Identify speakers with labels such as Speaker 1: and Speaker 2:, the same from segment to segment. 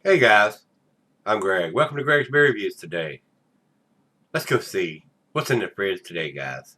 Speaker 1: Hey guys, I'm Greg. Welcome to Gregsbeerreviews today. Let's go see what's in the fridge today, guys.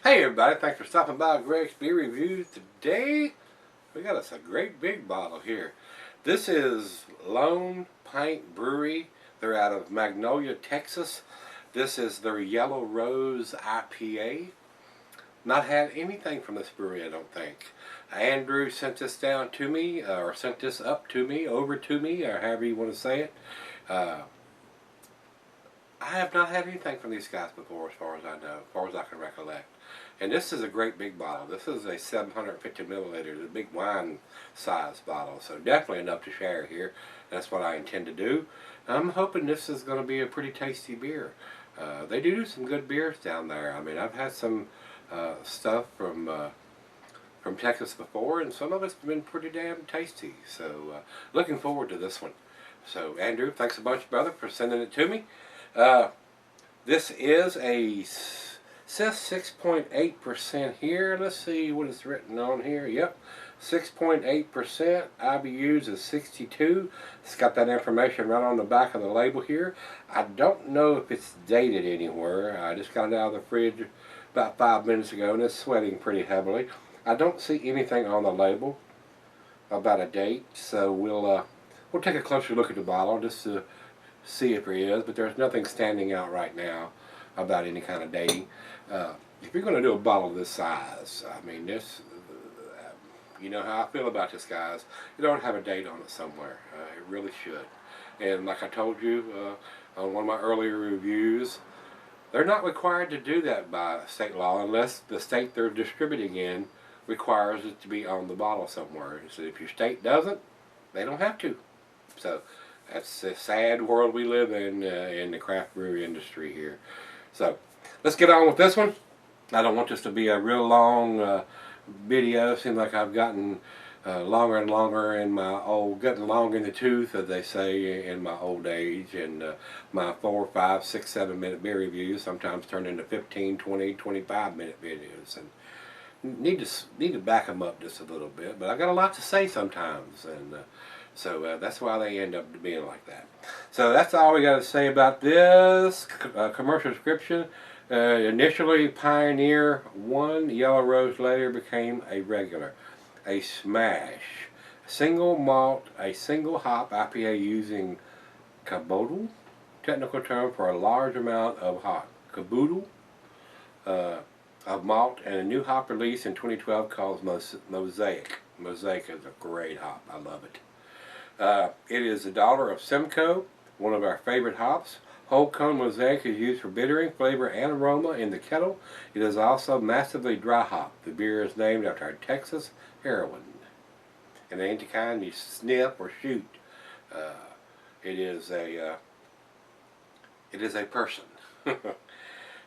Speaker 1: Hey everybody, thanks for stopping by Greg's Beer Reviews. Today, we got us a great big bottle here. This is Lone Pint Brewery. They're out of Magnolia, Texas. This is their Yellow Rose IPA. Not had anything from this brewery, I don't think. Andrew sent this down to me, or sent this up to me, over to me, or however you want to say it. I have not had anything from these guys before, as far as I know, as far as I can recollect. And this is a great big bottle. This is a 750 milliliters, a big wine size bottle. So definitely enough to share here. That's what I intend to do. I'm hoping this is going to be a pretty tasty beer. They do some good beers down there. I mean, I've had some stuff from Texas before, and some of it's been pretty damn tasty. So looking forward to this one. So Andrew, thanks a bunch, brother, for sending it to me. This is says 6.8% here. Let's see what is written on here. Yep, 6.8%. IBUs is 62. It's got that information right on the back of the label here. I don't know if it's dated anywhere. I just got it out of the fridge about 5 minutes ago, and it's sweating pretty heavily. I don't see anything on the label about a date, so we'll take a closer look at the bottle just to see if there is, but there's nothing standing out right now about any kind of dating. If you're going to do a bottle this size, I mean, this, you know how I feel about this, guys. You don't have a date on it somewhere. It really should. And like I told you on one of my earlier reviews, they're not required to do that by state law unless the state they're distributing in requires it to be on the bottle somewhere. So if your state doesn't, they don't have to. So that's the sad world we live in the craft brewery industry here. So let's get on with this one. I don't want this to be a real long video. It seems like I've gotten longer and longer in my getting long in the tooth, as they say in my old age, and my 4, 5, 6, 7 minute beer reviews sometimes turn into 15, 20, 25 minute videos, and need to back them up just a little bit. But I got a lot to say sometimes, and so that's why they end up being like that. So that's all we got to say about this commercial description. Initially Pioneer 1, Yellow Rose later became a regular. A smash. Single malt, a single hop IPA using caboodle, technical term for a large amount of hop. Caboodle of malt, and a new hop release in 2012 called Mosaic. Mosaic is a great hop. I love it. It is a dollar of Simcoe, one of our favorite hops. Whole cone Mosaic is used for bittering, flavor, and aroma in the kettle. It is also massively dry hop. The beer is named after our Texas heroine. And it ain't the kind you sniff or shoot. It is a person.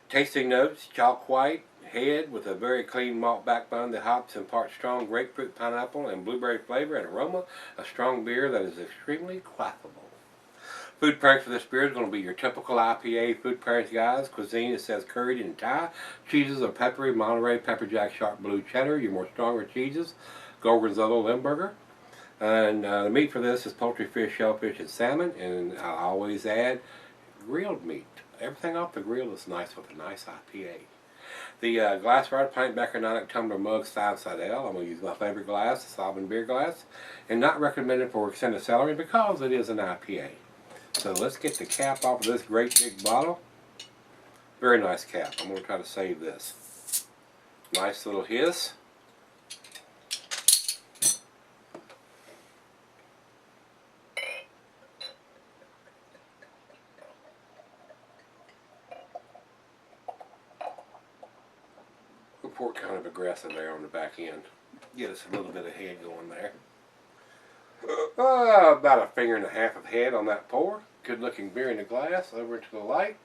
Speaker 1: Tasting notes: chalk white head with a very clean malt backbone. The hops impart strong grapefruit, pineapple, and blueberry flavor and aroma. A strong beer that is extremely quaffable. Food pairings for this beer is going to be your typical IPA food pairings, guys. Cuisine, it says curried and Thai. Cheeses are peppery, Monterey, pepper jack, sharp blue cheddar. Your more stronger cheeses, Gorgonzola, Limburger. And the meat for this is poultry, fish, shellfish, and salmon. And I always add grilled meat. Everything off the grill is nice with a nice IPA. The glassware pint Bacardonic tumbler mug side L. I'm going to use my favorite glass, the Sovereign beer glass. And not recommended for extended celery because it is an IPA. So let's get the cap off of this great big bottle. Very nice cap. I'm going to try to save this. Nice little hiss. port kind of aggressive there on the back end. Get us a little bit of head going there. About a finger and a half of head on that pour. Good looking beer in the glass. Over into the light.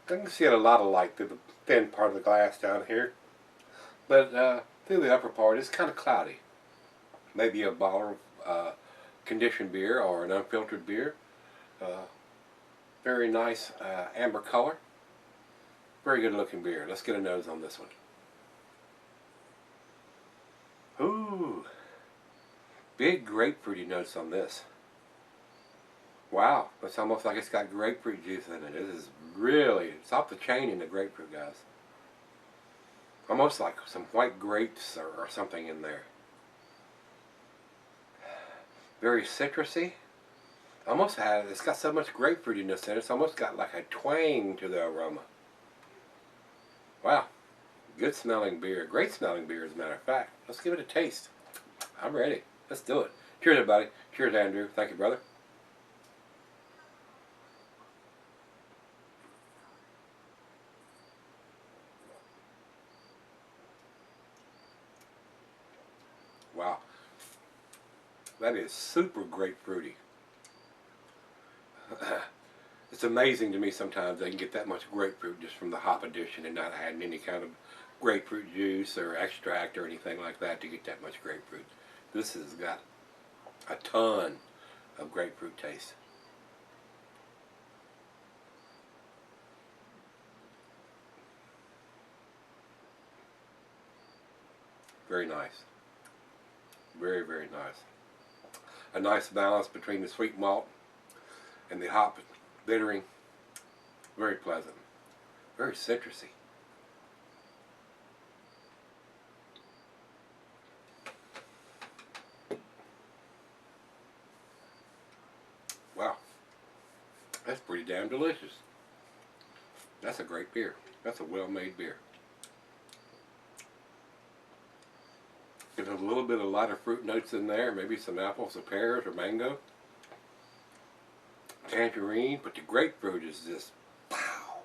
Speaker 1: I can see a lot of light through the thin part of the glass down here. But through the upper part it's kind of cloudy. Maybe a bottle of conditioned beer or an unfiltered beer. Very nice amber color. Very good looking beer. Let's get a nose on this one. Ooh, big grapefruity notes on this. Wow, it's almost like it's got grapefruit juice in it. This is really, it's off the chain in the grapefruit, guys. Almost like some white grapes or something in there. Very citrusy. Almost has, it's got so much grapefruitiness in it, it's almost got like a twang to the aroma. Wow, good smelling beer, great smelling beer as a matter of fact. Let's give it a taste. I'm ready. Let's do it. Cheers, everybody. Cheers, Andrew. Thank you, brother. Wow, that is super grapefruity. It's amazing to me sometimes they can get that much grapefruit just from the hop addition and not adding any kind of grapefruit juice or extract or anything like that to get that much grapefruit. This has got a ton of grapefruit taste. Very nice. Very, very nice. A nice balance between the sweet malt and the hop bittering. Very pleasant. Very citrusy. Wow. That's pretty damn delicious. That's a great beer. That's a well-made beer. There's a little bit of lighter fruit notes in there, maybe some apples or pears or mango. Tangerine, but the grapefruit is just, wow.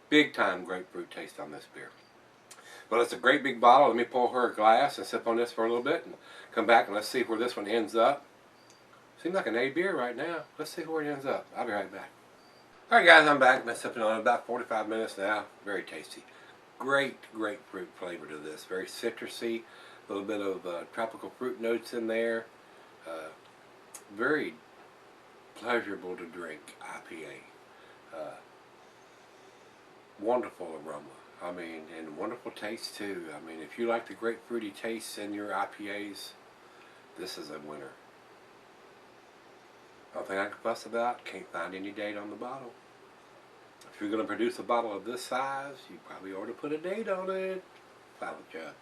Speaker 1: Big time grapefruit taste on this beer. But it's a great big bottle. Let me pour her a glass and sip on this for a little bit and come back and let's see where this one ends up. Seems like an A beer right now. Let's see where it ends up. I'll be right back. Alright guys, I'm back. Been sipping on it about 45 minutes now. Very tasty. Great grapefruit flavor to this. Very citrusy. A little bit of tropical fruit notes in there. Very pleasurable to drink IPA. Wonderful aroma. I mean, and wonderful taste too. I mean, if you like the grapefruity taste in your IPAs, this is a winner. Only thing I can fuss about, can't find any date on the bottle. If you're going to produce a bottle of this size, you probably ought to put a date on it. Final judge.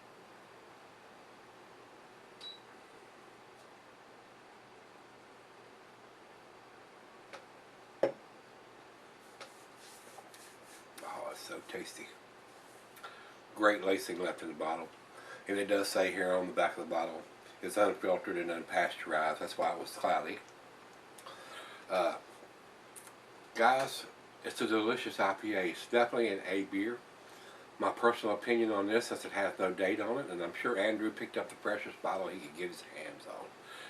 Speaker 1: Oh, it's so tasty. Great lacing left in the bottle. And it does say here on the back of the bottle, it's unfiltered and unpasteurized. That's why it was cloudy. Guys, it's a delicious IPA. It's definitely an A beer. My personal opinion on this, since it has no date on it, and I'm sure Andrew picked up the freshest bottle he could get his hands on.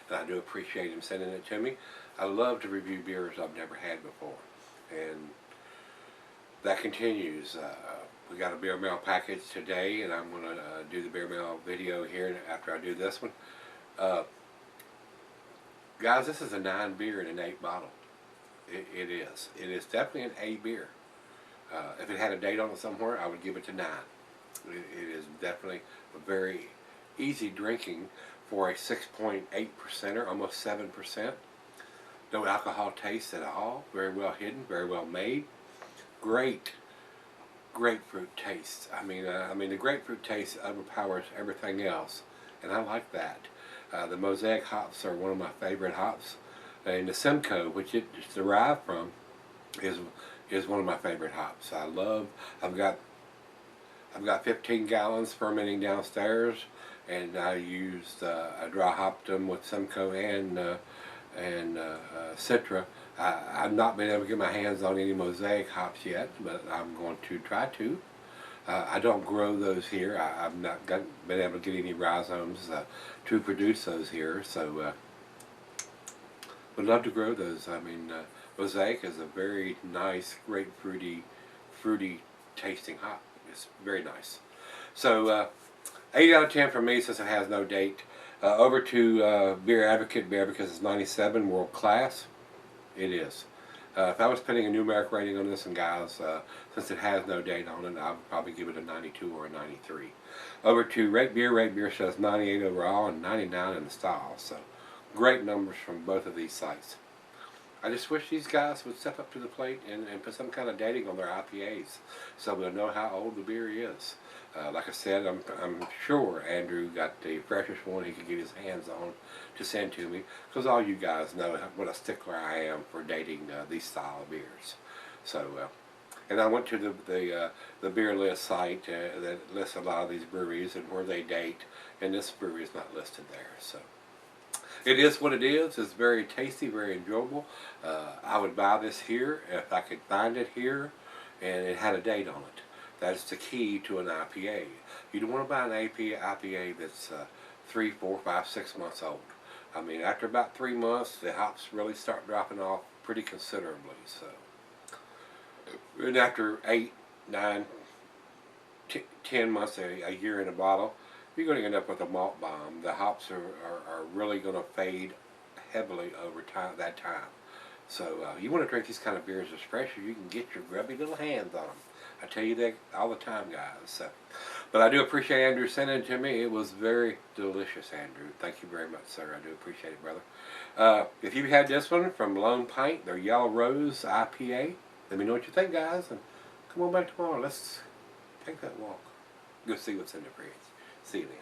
Speaker 1: And I do appreciate him sending it to me. I love to review beers I've never had before. And that continues. We got a beer mail package today, and I'm going to do the beer mail video here after I do this one. Guys, this is a 9 beer in an 8 bottle. It is. It is definitely an A beer. If it had a date on it somewhere, I would give it to 9. It is definitely a very easy drinking for a 6.8%er, almost 7%. No alcohol taste at all. Very well hidden, very well made. Great grapefruit taste. I mean, the grapefruit taste overpowers everything else, and I like that. The Mosaic hops are one of my favorite hops, and the Simcoe, which it's derived from, is one of my favorite hops. I've got 15 gallons fermenting downstairs, and I used I dry hopped them with Simcoe and Citra. I've not been able to get my hands on any Mosaic hops yet, but I'm going to try to. I don't grow those here. I've not been able to get any rhizomes to produce those here, so would love to grow those. I mean, Mosaic is a very nice, grapefruity, fruity tasting hop. It's very nice. So 8 out of 10 for me since it has no date. Over to Beer Advocate. Beer Advocate is 97, world class. It is. If I was putting a numeric rating on this one, guys, since it has no date on it, I would probably give it a 92 or a 93. Over to Rate Beer. Rate Beer says 98 overall and 99 in the style. So great numbers from both of these sites. I just wish these guys would step up to the plate and put some kind of dating on their IPAs so we'll know how old the beer is. Like I said, I'm sure Andrew got the freshest one he could get his hands on to send to me, because all you guys know what a stickler I am for dating these style of beers. So, and I went to the beer list site that lists a lot of these breweries and where they date, and this brewery is not listed there. So it is what it is. It's very tasty, very enjoyable. I would buy this here if I could find it here and it had a date on it. That's the key to an IPA. You don't want to buy an IPA that's 3, 4, 5, 6 months old. I mean, after about 3 months, the hops really start dropping off pretty considerably. So, and after 8, 9, 10 months, a year in a bottle, you're going to end up with a malt bomb. The hops are really going to fade heavily over that time. So you want to drink these kind of beers as fresh as you can get your grubby little hands on them. I tell you that all the time, guys. So, but I do appreciate Andrew sending it to me. It was very delicious, Andrew. Thank you very much, sir. I do appreciate it, brother. If you had this one from Lone Pint, their Yellow Rose IPA, let me know what you think, guys. And come on back tomorrow. Let's take that walk. Go see what's in the fridge. See you then.